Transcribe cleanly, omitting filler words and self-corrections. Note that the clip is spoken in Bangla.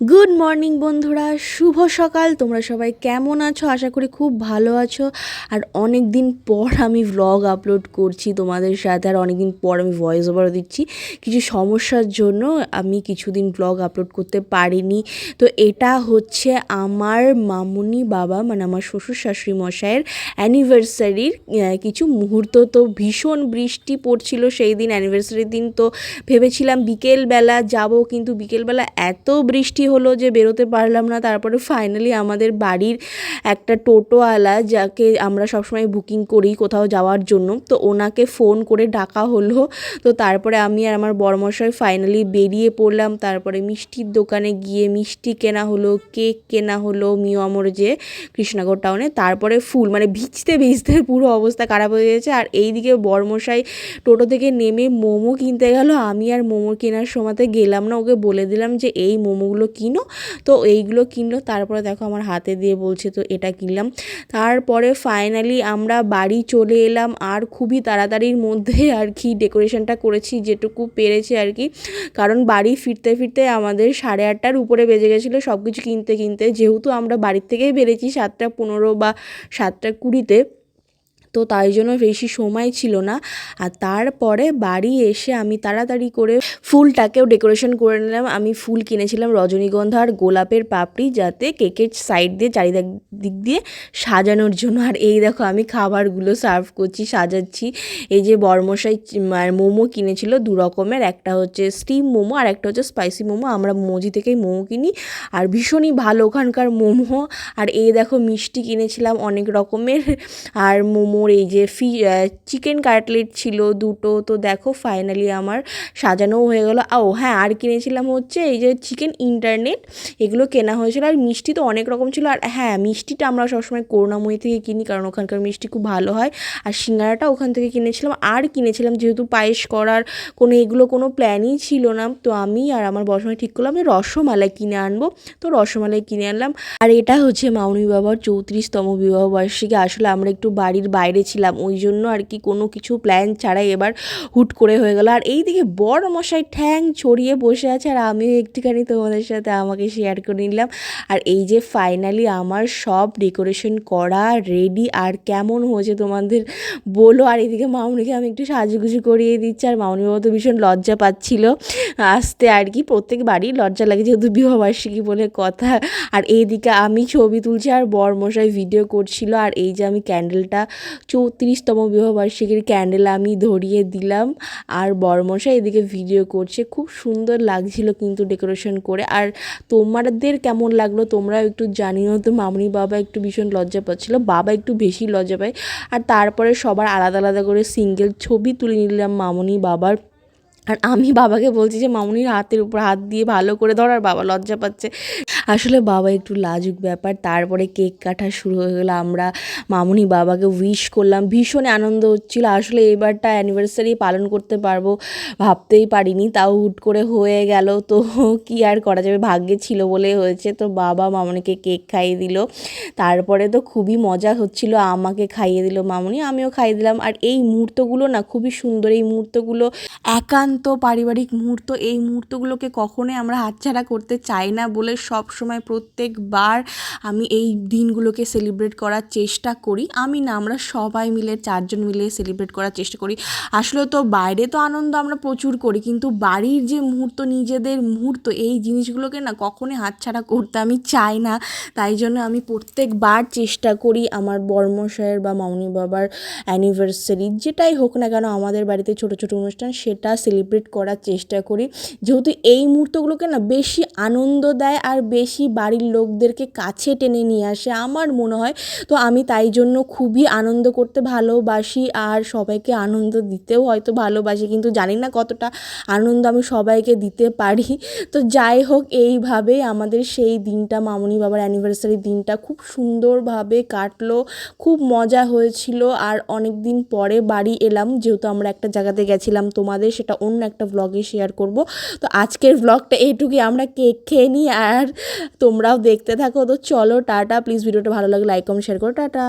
গুড মর্নিং বন্ধুরা, শুভ সকাল। তোমরা সবাই কেমন আছো? আশা করি খুব ভালো আছো। আর অনেক দিন পর আমি ভ্লগ আপলোড করছি তোমাদের সাথে, আর অনেক দিন পর আমি ভয়েস ওভারও দিচ্ছি। কিছু সমস্যার জন্য আমি কিছুদিন ভ্লগ আপলোড করতে পারিনি। তো এটা হচ্ছে আমার মামুনি বাবা, মানে আমার শ্বশুর শাশুড়ি মশাইয়ের অ্যানিভার্সারির কিছু মুহূর্ত। তো ভীষণ বৃষ্টি পড়ছিল সেই দিন, অ্যানিভার্সারির দিন। তো ভেবেছিলাম বিকেলবেলা যাব, কিন্তু বিকেলবেলা এত বৃষ্টি হলো যে বেরোতে পারলাম না। তারপরে ফাইনালি আমাদের বাড়ির একটা টোটোওয়ালা, যাকে আমরা সবসময় বুকিং করি কোথাও যাওয়ার জন্য, তো ওনাকে ফোন করে ডাকা হলো। তো তারপরে আমি আর আমার বড়মশাই ফাইনালি বেরিয়ে পড়লাম। তারপরে মিষ্টির দোকানে গিয়ে মিষ্টি কেনা হলো, কেক কেনা হলো মিয়ামর যে কৃষ্ণনগর টাউনে। তারপরে ফুল, মানে ভিজতে ভিজতে পুরো অবস্থা খারাপ হয়ে গেছে। আর এইদিকে বড়মশাই টোটো থেকে নেমে মোমো কিনতে গেল। আমি আর মোমো কেনার সময়তে গেলাম না, ওকে বলে দিলাম যে এই মোমোগুলো কিনো। তো এইগুলো কিনলো। তারপরে দেখো আমার হাতে দিয়ে বলছে তো এটা কিনলাম। তারপরে ফাইনালি আমরা বাড়ি চলে এলাম, আর খুবই তাড়াতাড়ির মধ্যে আর কি ডেকোরেশনটা করেছি যেটুকু পেরেছি আর কি। কারণ বাড়ি ফিরতে ফিরতে আমাদের 8:30টার উপরে বেজে গেছিলো সব কিছু কিনতে কিনতে, যেহেতু আমরা বাড়ির থেকেই বেরিয়েছি 7:15 বা 7:20-তে। তো তাই জন্য বেশি সময় ছিল না। আর তারপরে বাড়ি এসে আমি তাড়াতাড়ি করে ফুলটাকেও ডেকোরেশন করে নিলাম। আমি ফুল কিনেছিলাম রজনীগন্ধা আর গোলাপের পাপড়ি, যাতে কেকের সাইড দিয়ে চারিদিক দিয়ে সাজানোর জন্য। আর এই দেখো আমি খাবারগুলো সার্ভ করছি, সাজাচ্ছি। এই যে বরমশাই মোমো কিনেছিল 2 রকমের, একটা হচ্ছে স্টিম মোমো আর একটা হচ্ছে স্পাইসি মোমো। আমরা মোমোজি থেকেই মোমো কিনি, আর ভীষণই ভালো ওখানকার মোমো। আর এই দেখো মিষ্টি কিনেছিলাম অনেক রকমের, আর মোমোর এই যে চিকেন কাটলেট ছিল 2টো। তো দেখো ফাইনালি আমার সাজানোও হয়ে গেলো। হ্যাঁ, আর কিনেছিলাম হচ্ছে এই যে চিকেন ইন্টারনেট, এগুলো কেনা হয়েছিল। আর মিষ্টি তো অনেক রকম ছিল। আর হ্যাঁ, মিষ্টিটা আমরা সবসময় করুণাময়ী থেকে কিনি, কারণ ওখানকার মিষ্টি খুব ভালো হয়। আর সিঙ্গারাটা ওখান থেকে কিনেছিলাম। আর কিনেছিলাম, যেহেতু পায়েস করার কোনো প্ল্যানই ছিল না, তো আমি আর আমার বড় সময় ঠিক করলাম যে রসমালাই কিনে আনবো। তো রসমালাই কিনে আনলাম। আর এটা হচ্ছে মামুনি বাবার 34তম বিবাহবার্ষিকী। আসলে আমরা একটু বাড়ির বাইরে ছিলাম, ওই জন্য আর কি কোনো কিছু প্ল্যান ছাড়াই এবার হুট করে হয়ে গেল। আর এইদিকে বড় মশাই ঠ্যাং ছড়িয়ে বসে আছে, আর আমিও একটুখানি তোমাদের সাথে আমাকে শেয়ার করে নিলাম। আর এই যে ফাইনালি আমার সব ডেকোরেশন করা রেডি। আর কেমন হয়েছে তোমাদের বলো। আর এদিকে মামুনিকে আমি একটু সাজুগুজু করিয়ে দিচ্ছি। আর মামুনি বাবা তো ভীষণ লজ্জা পাচ্ছিল আসতে আর কি, প্রত্যেক বাড়ি লজ্জা লাগে যেহেতু বিবাহবার্ষিকী বলে কথা। আর এইদিকে আমি ছবি তুলছি আর বরমশাই ভিডিও করছিল। আর এই যে আমি ক্যান্ডেলটা 34তম বিবাহবার্ষিকীর ক্যান্ডেল আমি ধরিয়ে দিলাম, আর বরমশাই এদিকে ভিডিও করছে। খুব সুন্দর লাগছিল কিন্তু ডেকোরেশন করে। আর তোমাদের কেমন লাগলো তোমরাও একটু জানিও। তো মামুনি বাবা একটু ভীষণ লজ্জা পাচ্ছিল, বাবা একটু বেশি লজ্জা পায়। আর তারপরে সবার আলাদা আলাদা করে সিঙ্গেল ছবি তুলে নিলাম মামুনি বাবার। আর আমি বাবাকে বলছি যে মামুনির হাতের উপর হাত দিয়ে ভালো করে ধর, আর বাবা লজ্জা পাচ্ছে। আসলে বাবা একটু লাজুক ব্যাপার। তারপরে কেক কাটা শুরু হয়ে গেলো। আমরা মামুনি বাবাকে উইশ করলাম, ভীষণ আনন্দ হচ্ছিল। আসলে এবারটা অ্যানিভার্সারি পালন করতে পারবো ভাবতেই পারিনি, তাও হুট করে হয়ে গেল। তো কি আর করা যাবে, ভাগ্যে ছিল বলে হয়েছে। তো বাবা মামুনিকে কেক খাইয়ে দিল। তারপরে তো খুবই মজা হচ্ছিল, আমাকে খাইয়ে দিল মামুনি, আমিও খাইয়ে দিলাম। আর এই মুহূর্তগুলো না খুবই সুন্দর, এই মুহূর্তগুলো একান্ত পারিবারিক মুহূর্ত। এই মুহূর্তগুলোকে কখনোই আমরা হাতছাড়া করতে চাই না বলে সব সময় প্রত্যেকবার আমি এই দিনগুলোকে সেলিব্রেট করার চেষ্টা করি। আমি না, আমরা সবাই মিলে 4 জন মিলে সেলিব্রেট করার চেষ্টা করি। আসলে তো বাইরে তো আনন্দ আমরা প্রচুর করি, কিন্তু বাড়ির যে মুহূর্ত, নিজেদের মুহূর্ত, এই জিনিসগুলোকে না কখনোই হাতছাড়া করতে আমি চাই না। তাই জন্য আমি প্রত্যেকবার চেষ্টা করি আমার বড়মশাইয়ের বা মামুনি বাবার অ্যানিভার্সারি যেটাই হোক না কেন, আমাদের বাড়িতে ছোটো ছোটো অনুষ্ঠান, সেটা সেলিব্রেট করার চেষ্টা করি। যেহেতু এই মুহূর্তগুলোকে না বেশি আনন্দ দেয় আর বেশি বাড়ির লোকদেরকে কাছে টেনে নিয়ে আসে আমার মনে হয়। তো আমি তাই জন্য খুবই আনন্দ করতে ভালোবাসি, আর সবাইকে আনন্দ দিতেও হয়তো ভালোবাসি, কিন্তু জানি না কতটা আনন্দ আমি সবাইকে দিতে পারি। তো যাই হোক, এইভাবেই আমাদের সেই দিনটা, মামুনি বাবার অ্যানিভার্সারির দিনটা খুব সুন্দরভাবে কাটলো, খুব মজা হয়েছিল। আর অনেক দিন পরে বাড়ি এলাম, যেহেতু আমরা একটা জায়গাতে গেছিলাম, তোমাদের সেটা অন্য একটা ব্লগে শেয়ার করব। তো আজকের ব্লগটা এইটুকুই, আমরা কেক খেয়ে নিই আর তোমরাও দেখতে থাকো। তো চলো টাটা, প্লিজ ভিডিওটা ভালো লাগলে লাইক কমেন্ট শেয়ার করো, টাটা।